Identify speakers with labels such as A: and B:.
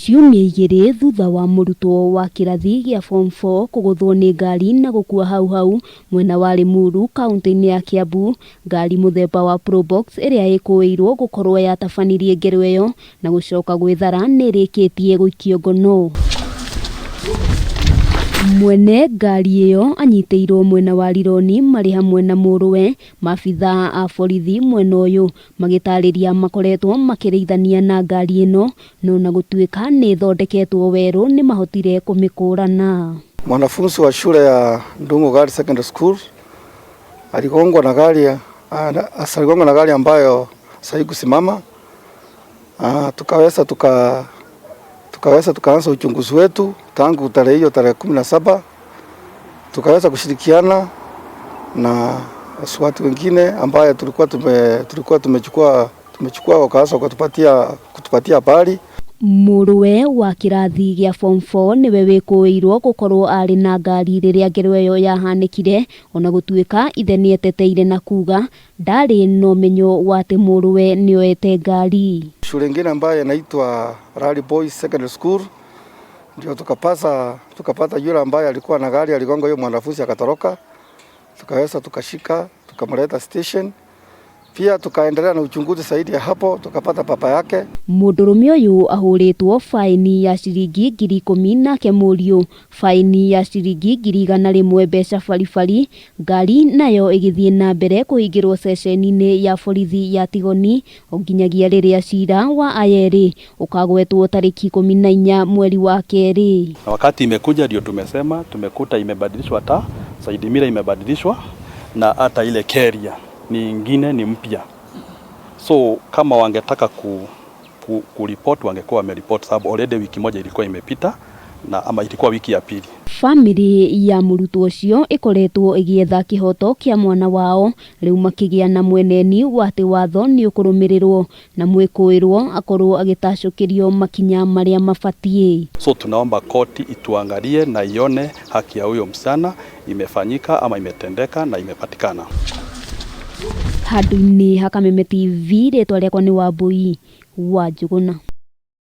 A: ciumia igĩrĩ thutha wa mũrutwo wa kĩrathi gĩa form 4 kũgũthwo nĩ ngari na gũkua hau mwena wa Limuru kaunti-inĩ ya Kiambu, ngari mũthemba wa Probox ĩrĩa ĩkũĩirwo gũkorwo yatabanirie ngero ĩyo na gũcoka gwĩthara nĩ ĩrĩkĩtie gũikio ngono. Mwene ngari ĩyo anyitĩirwo mwena wa Rironi marĩ hamwe na mũrũwe. Maabitha a borithi mwena ũyũ magĩtarĩria makoretwo makĩrĩithania na ngari ĩno no na gũtuĩka nĩ ĩthondeketwo werũ nĩ mahotire kũmĩkũrana.
B: Mwanafunzi wa shule ya Ndung'u Girls Secondary School aligongwa na gari ambayo haikusimama. Tukaanza uchunguzi wetu tangu tarehe 17. Tukaweza kushirikiana na watu wengine ambaye tulikuwa tumechukua wakaanza kutupatia habari.
A: Mũrũwe wa kĩrathi gĩa form 4 nĩwe wĩkũĩirwo gũkorwo arĩ na ngari rĩrĩa ngero ĩyo yahanĩkire, ona gũtuĩka ithe nĩeteteire na kuga ndarĩ na ũmenyo wa atĩ mũrũwe nĩoete ngari.
B: Shule ingine ambayo inaitwa Rally Boys Secondary School ndio tukapata yule ambaye alikuwa na gari aligonga hiyo mwanafunzi akatoroka. Tukaweza tukashika tukamleta station. Pia tukaendelea na uchunguzi zaidi ya hapo tukapata papa yake.
A: Mũndũrũme ũyũ ahũrĩtwo faini ya ciringi 10,000 nake mũriũ faini ya ciringi 100 mbeca baribari. Ngari nayo ĩgĩthiĩ na mbere kũhingĩrwo ceceni-inĩ ya borithi ya Tigoni nginyagia rĩrĩa cira wa ayerĩ ũkagwetwo tarĩki 14 mweri wa kerĩ.
C: Wakati imekuja ndio tumekuta imebadilishwa side mirror imebadilishwa na hata ile carrier nyingine ni mpya. So kama wangetaka kuripoti wangekuwa wameripoti, sababu already wiki moja ilikuwa imepita na ama ilikuwa wiki ya pili.
A: Family ya mũrutwo ũcio ĩkoretwo ĩgĩetha kĩhoto kĩa mwana wao, rĩu makĩgĩa na mweneni wa atĩ watho nĩ ũkũrũmĩrĩrwo na mwĩkũĩrwo akorwo agĩtacũkĩrio makinya marĩa mabatiĩ.
C: So tunaomba koti ituangalie na ione haki ya huyo msichana imefanyika ama imetendeka na imepatikana.
A: Handũ-inĩ ha Kameme TV, rĩtwa rĩakwa nĩ Wambui wa Njũgũna.